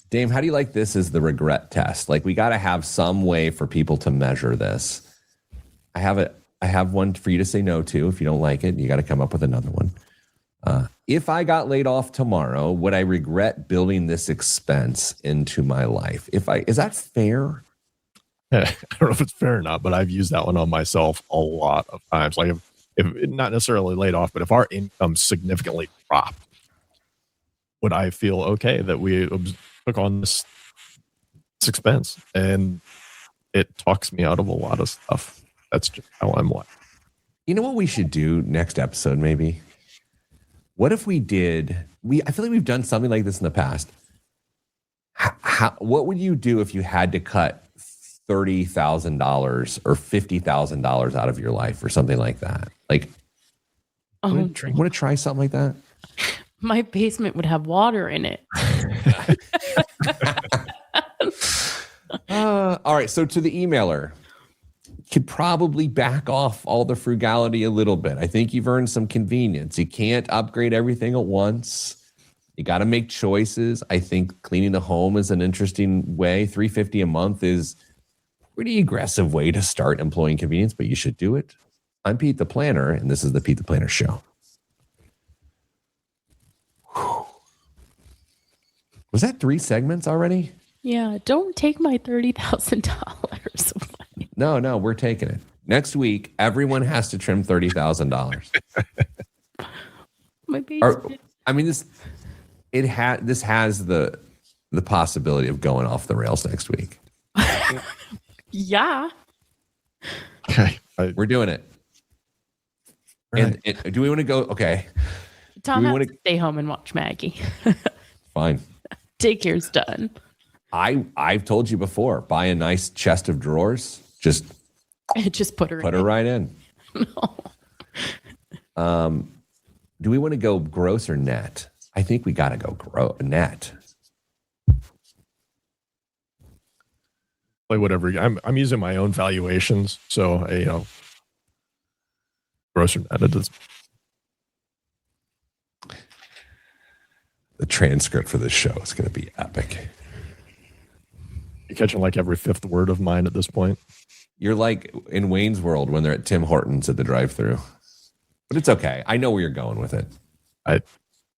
Dame, how do you like this as the regret test? We got to have some way for people to measure this. I have one for you to say no to. If you don't like it, you got to come up with another one. If I got laid off tomorrow, would I regret building this expense into my life? Is that fair? I don't know if it's fair or not, but I've used that one on myself a lot of times. If not necessarily laid off, but if our income significantly dropped, would I feel okay that we took on this expense? And it talks me out of a lot of stuff. That's just how I'm like. You know what we should do next episode, maybe? What if we did? I feel like we've done something like this in the past. What would you do if you had to cut $30,000 or $50,000 out of your life or something like that? Want to try something like that? My basement would have water in it. All right. So to the emailer, could probably back off all the frugality a little bit. I think you've earned some convenience. You can't upgrade everything at once. You got to make choices. I think cleaning the home is an interesting way. $350 a month is a pretty aggressive way to start employing convenience, but you should do it. I'm Pete the Planner, and this is the Pete the Planner Show. Whew. Was that 3 segments already? Yeah, don't take my $30,000 away. No, we're taking it. Next week, everyone has to trim $30,000. My basement. This has the possibility of going off the rails next week. Yeah. Okay. We're doing it. Right. And do we want to go? Okay. Tom has to stay home and watch Maggie. Fine. Daycare's done. I've told you before, buy a nice chest of drawers. Just put her right in. No. Do we want to go gross or net? I think we got to go net. Play whatever. I'm using my own valuations, so gross or net. It does. The transcript for this show is going to be epic. You're catching like every 5th word of mine at this point. You're like in Wayne's World when they're at Tim Hortons at the drive-thru. But it's okay. I know where you're going with it.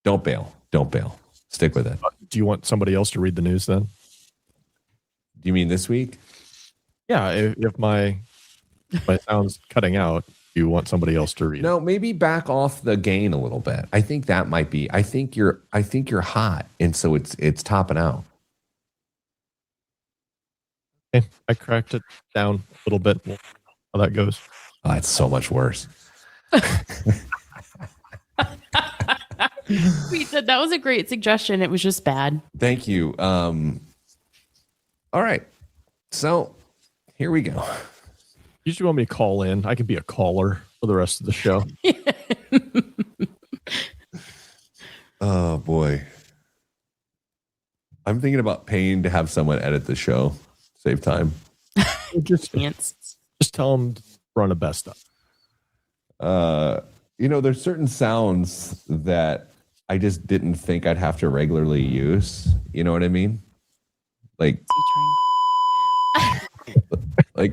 Don't bail. Stick with it. Do you want somebody else to read the news then? Do you mean this week? Yeah, if my sound's cutting out, you want somebody else to read. No, maybe back off the gain a little bit. I think that might be. I think you're hot, and so it's topping out. Okay, I cracked it down a little bit. We'll see how that goes. Oh, it's so much worse. We said that was a great suggestion. It was just bad. Thank you. All right. So here we go. You just want me to call in? I can be a caller for the rest of the show. Oh boy. I'm thinking about paying to have someone edit the show. Save time. Just tell them to run a best up. There's certain sounds that I just didn't think I'd have to regularly use. You know what I mean? Like I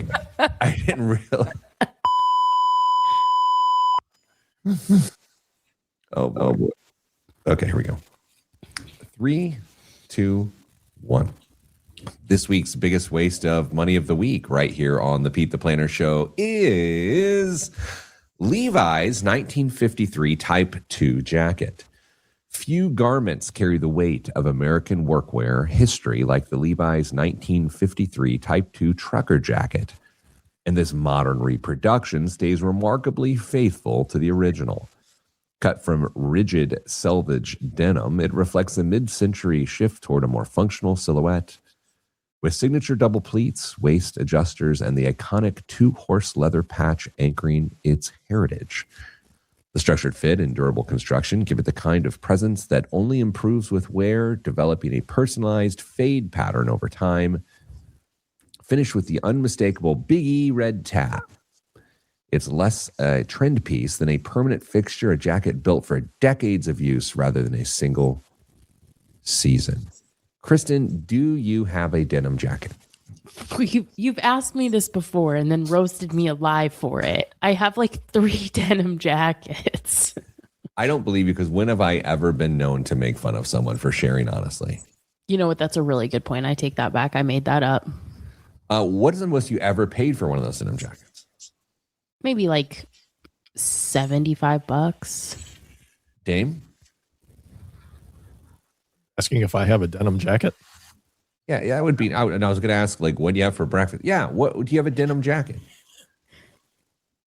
didn't realize. Oh boy. Okay, here we go. 3, 2, 1. This week's biggest waste of money of the week right here on the Pete the Planner Show is Levi's 1953 Type 2 jacket. Few garments carry the weight of American workwear history like the Levi's 1953 Type 2 trucker jacket. And this modern reproduction stays remarkably faithful to the original. Cut from rigid selvage denim, it reflects a mid-century shift toward a more functional silhouette. With signature double pleats, waist adjusters, and the iconic 2-horse leather patch anchoring its heritage. The structured fit and durable construction give it the kind of presence that only improves with wear, developing a personalized fade pattern over time. Finished with the unmistakable Big E red tab. It's less a trend piece than a permanent fixture, a jacket built for decades of use rather than a single season. Kristen, do you have a denim jacket? You've asked me this before and then roasted me alive for it. I have like 3 denim jackets. I don't believe you, because when have I ever been known to make fun of someone for sharing honestly? You know what? That's a really good point. I take that back. I made that up. What is the most you ever paid for one of those denim jackets? Maybe like $75. Dame? Asking if I have a denim jacket? Yeah, it would be. And I was going to ask, like, what do you have for breakfast? Yeah, what do you have a denim jacket?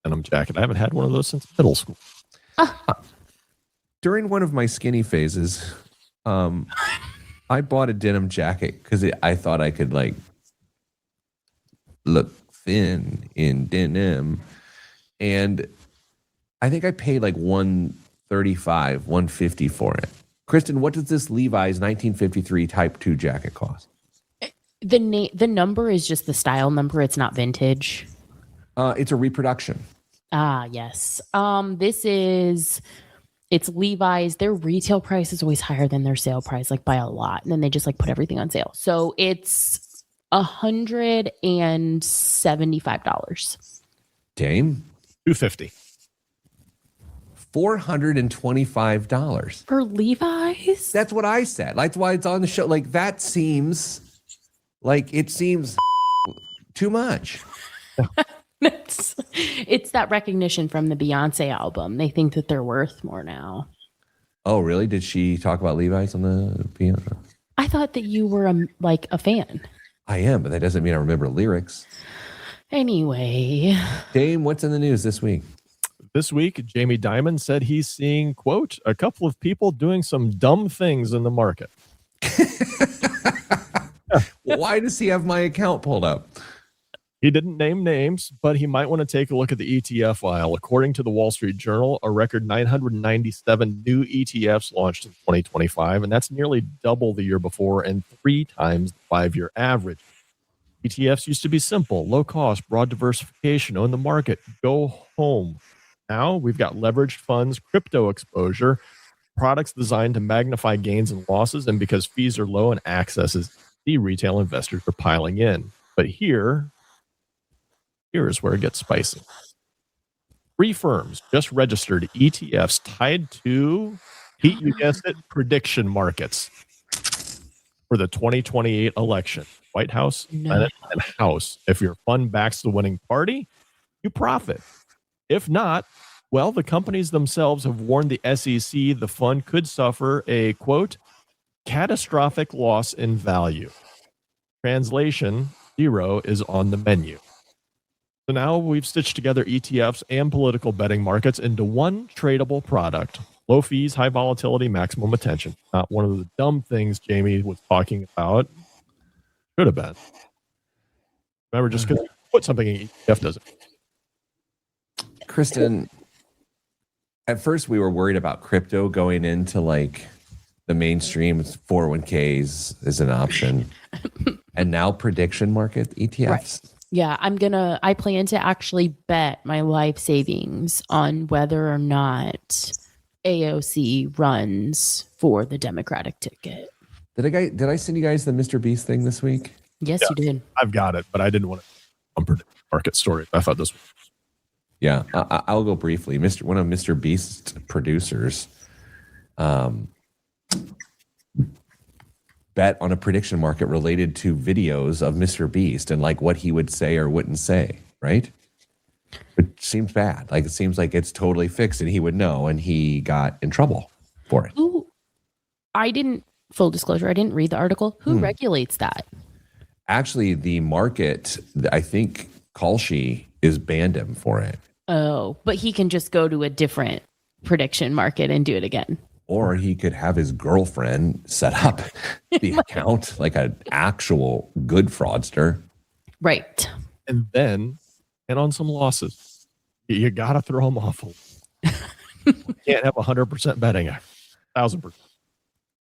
Denim jacket. I haven't had one of those since middle school. During one of my skinny phases, I bought a denim jacket because I thought I could like look thin in denim, and I think I paid like $135, $150 for it. Kristen, what does this Levi's 1953 Type 2 jacket cost? The number is just the style number. It's not vintage. It's a reproduction. Ah, yes. It's Levi's. Their retail price is always higher than their sale price, like by a lot. And then they just like put everything on sale. So it's $175. Dame, $250. $425 For Levi's? That's what I said. That's why it's on the show. Like that seems too much. It's that recognition from the Beyonce album. They think that they're worth more now. Oh, really? Did she talk about Levi's on the piano? I thought that you were a fan. I am, but that doesn't mean I remember lyrics. Anyway. Dame, what's in the news this week? This week, Jamie Dimon said he's seeing, quote, a couple of people doing some dumb things in the market. Why does he have my account pulled up? He didn't name names, but he might want to take a look at the ETF file. According to the Wall Street Journal, a record 997 new ETFs launched in 2025, and that's nearly double the year before and 3 times the 5-year average. ETFs used to be simple, low cost, broad diversification, own the market, go home. Now we've got leveraged funds, crypto exposure, products designed to magnify gains and losses, and because fees are low and access is easy, retail investors are piling in. But here is where it gets spicy. 3 firms just registered ETFs tied to, Pete, you guessed it, prediction markets for the 2028 election. White House, Senate, and House. If your fund backs the winning party, you profit. If not, well, the companies themselves have warned the SEC the fund could suffer a, quote, catastrophic loss in value. Translation, 0 is on the menu. So now we've stitched together ETFs and political betting markets into one tradable product. Low fees, high volatility, maximum attention. Not one of the dumb things Jamie was talking about. Should have been. Remember, just because you put something in ETF doesn't. Kristen, at first we were worried about crypto going into like the mainstream 401ks as an option. And now prediction market ETFs. Right. Yeah, I plan to actually bet my life savings on whether or not AOC runs for the Democratic ticket. Did I send you guys the Mr. Beast thing this week? Yes, Yeah, you did. I've got it, but I didn't want to predict market story. I thought this was. Yeah, I'll go briefly. One of Mr. Beast's producers bet on a prediction market related to videos of Mr. Beast and like what he would say or wouldn't say, right? It seems bad. Like it seems like it's totally fixed and he would know, and he got in trouble for it. Who? Full disclosure, I didn't read the article. Who regulates that? Actually, the market, I think Kalshi is banned him for it. Oh, but he can just go to a different prediction market and do it again. Or he could have his girlfriend set up the account like an actual good fraudster. Right. And then, on some losses, you got to throw them off. You can't have 100% betting. 1,000%.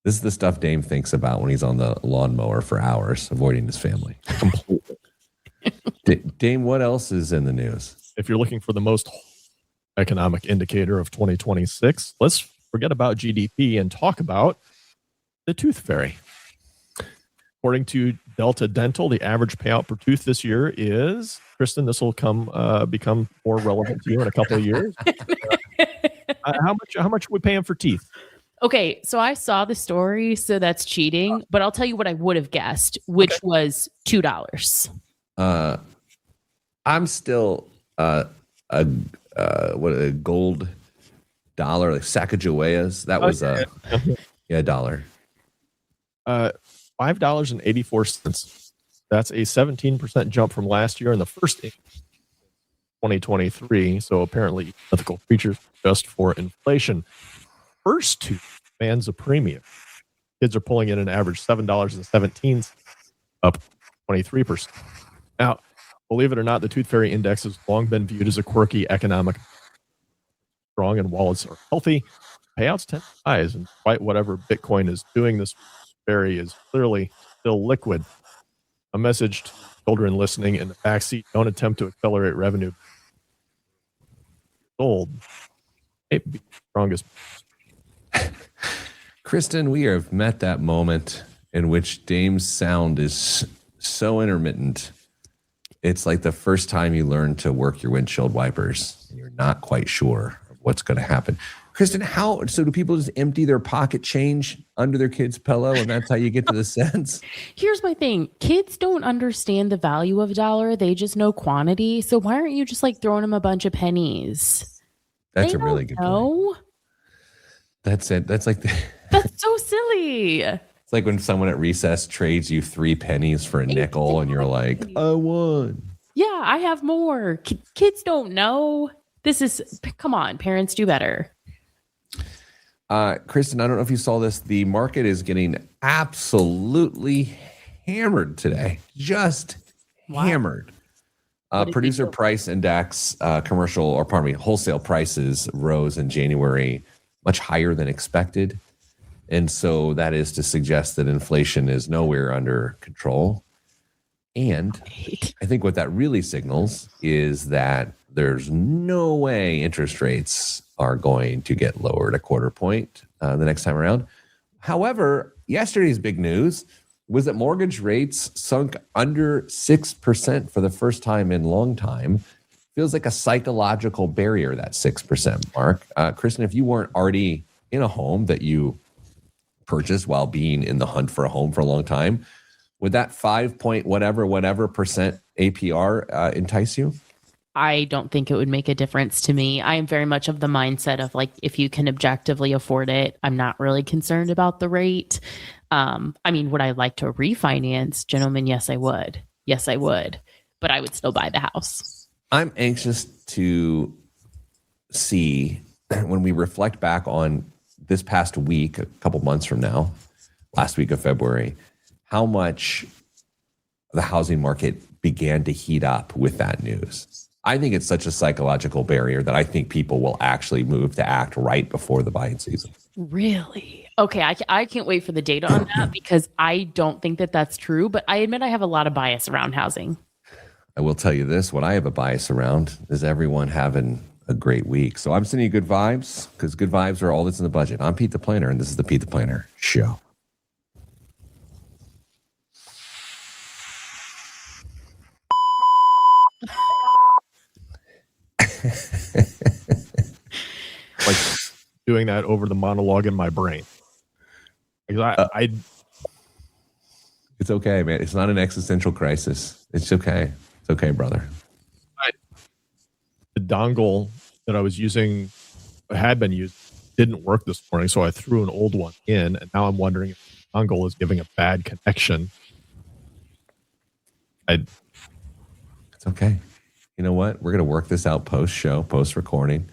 This is the stuff Dame thinks about when he's on the lawnmower for hours, avoiding his family. Completely. Dame, what else is in the news? If you're looking for the most economic indicator of 2026, let's forget about GDP and talk about the tooth fairy. According to Delta Dental, the average payout per tooth this year is, Kristen, this will become more relevant to you in a couple of years. How much are we paying for teeth? Okay, so I saw the story, so that's cheating. But I'll tell you what I would have guessed, which was $2. I'm still a gold dollar, like Sacagaweas. That was a dollar. $5.84. That's a 17% jump from last year, and the first 2023. So apparently, ethical creatures just for inflation. First tooth demands a premium. Kids are pulling in an average $7.17, up 23%. Now, believe it or not, the Tooth Fairy Index has long been viewed as a quirky economic strong, and wallets are healthy. Payouts tend to rise, and despite whatever Bitcoin is doing, this fairy is clearly still liquid. A message to children listening in the backseat: don't attempt to accelerate revenue. Sold. It be the strongest. Kristen, we have met that moment in which Dame's sound is so intermittent. It's like the first time you learn to work your windshield wipers and you're not quite sure of what's going to happen. Kristen, so do people just empty their pocket change under their kid's pillow and that's how you get to the cents? Here's my thing. Kids don't understand the value of a dollar. They just know quantity. So why aren't you just like throwing them a bunch of pennies? That's They a really don't good know. point. That's it. That's like That's so silly. it's like when someone at recess trades you 3 pennies for a nickel and you're like, I won. Yeah, I have more. Kids don't know. Come on, parents, do better. Kristen, I don't know if you saw this. The market is getting absolutely hammered today. Just hammered. Producer price index, wholesale prices rose in January much higher than expected. And so that is to suggest that inflation is nowhere under control. And I think what that really signals is that there's no way interest rates are going to get lowered a quarter point the next time around. However, yesterday's big news was that mortgage rates sunk under 6% for the first time in a long time. Feels like a psychological barrier, that 6% mark. Kristen, if you weren't already in a home that you purchased while being in the hunt for a home for a long time, would that 5 point whatever percent APR entice you? I don't think it would make a difference to me. I am very much of the mindset of like, if you can objectively afford it, I'm not really concerned about the rate. I mean, would I like to refinance? Gentlemen, yes, I would. Yes, I would. But I would still buy the house. I'm anxious to see when we reflect back on this past week, a couple months from now, last week of February, how much the housing market began to heat up with that news. I think it's such a psychological barrier that I think people will actually move to act right before the buying season. Really? Okay, I can't wait for the data on that because I don't think that that's true, but I admit I have a lot of bias around housing. I will tell you this, what I have a bias around is everyone having a great week. So I'm sending you good vibes because good vibes are all that's in the budget. I'm Pete the Planner, and this is the Pete the Planner Show. Like doing that over the monologue in my brain. I It's okay, man. It's not an existential crisis. It's okay. It's okay, brother. The dongle that I was using, had been used, didn't work this morning, so I threw an old one in, and now I'm wondering if the dongle is giving a bad connection. It's okay. You know what? We're going to work this out post-show, post-recording.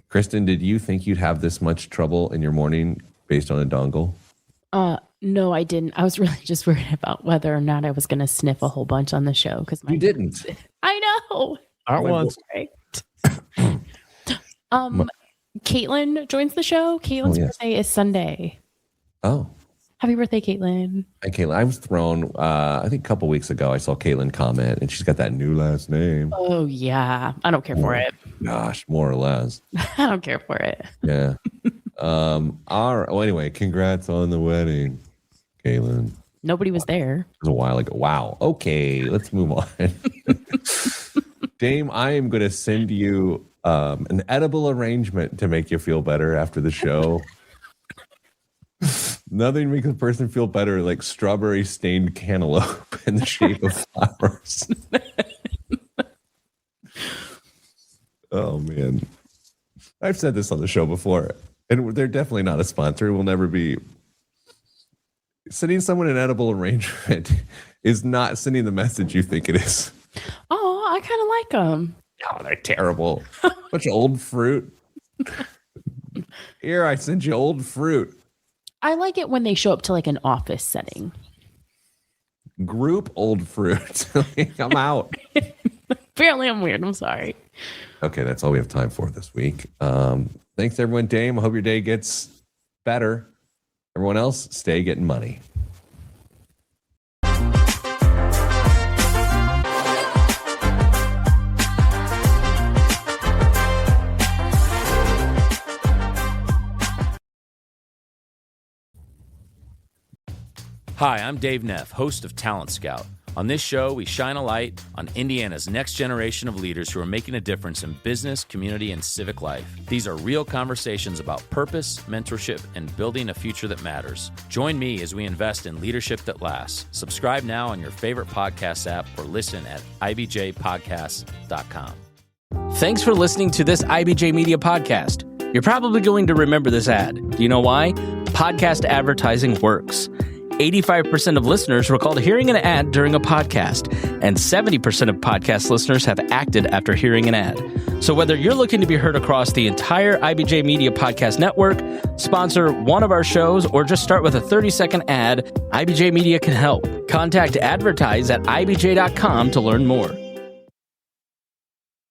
Kristen, did you think you'd have this much trouble in your morning based on a dongle? No, I didn't. I was really just worried about whether or not I was going to sniff a whole bunch on the show because You didn't. I know. Not once. Right. Caitlin joins the show. Caitlin's birthday is Sunday. Oh. Happy birthday, Caitlin. Hi, Caitlin. I was thrown, I think a couple weeks ago, I saw Caitlin comment, and she's got that new last name. Oh, yeah. I don't care for it. Gosh, more or less. I don't care for it. Yeah. All right. Well, anyway, congrats on the wedding, Caitlin. Nobody was there. It was a while ago. Wow. Okay, let's move on. Dame, I am going to send you an edible arrangement to make you feel better after the show. Nothing makes a person feel better like strawberry stained cantaloupe in the shape of flowers. Oh, man. I've said this on the show before, and they're definitely not a sponsor. We'll never be. Sending someone an edible arrangement is not sending the message you think it is. Oh, I kind of like them. Oh, they're terrible. Bunch of old fruit. Here, I sent you old fruit. I like it when they show up to like an office setting. Group old fruit. I'm out. Apparently I'm weird. I'm sorry. Okay, that's all we have time for this week. Thanks, everyone. Dame, I hope your day gets better. Everyone else, stay getting money. Hi, I'm Dave Neff, host of Talent Scout. On this show, we shine a light on Indiana's next generation of leaders who are making a difference in business, community, and civic life. These are real conversations about purpose, mentorship, and building a future that matters. Join me as we invest in leadership that lasts. Subscribe now on your favorite podcast app or listen at ibjpodcast.com. Thanks for listening to this IBJ Media podcast. You're probably going to remember this ad. Do you know why? Podcast advertising works. 85% of listeners recalled hearing an ad during a podcast, and 70% of podcast listeners have acted after hearing an ad. So whether you're looking to be heard across the entire IBJ Media Podcast Network, sponsor one of our shows, or just start with a 30-second ad, IBJ Media can help. Contact advertise at ibj.com to learn more.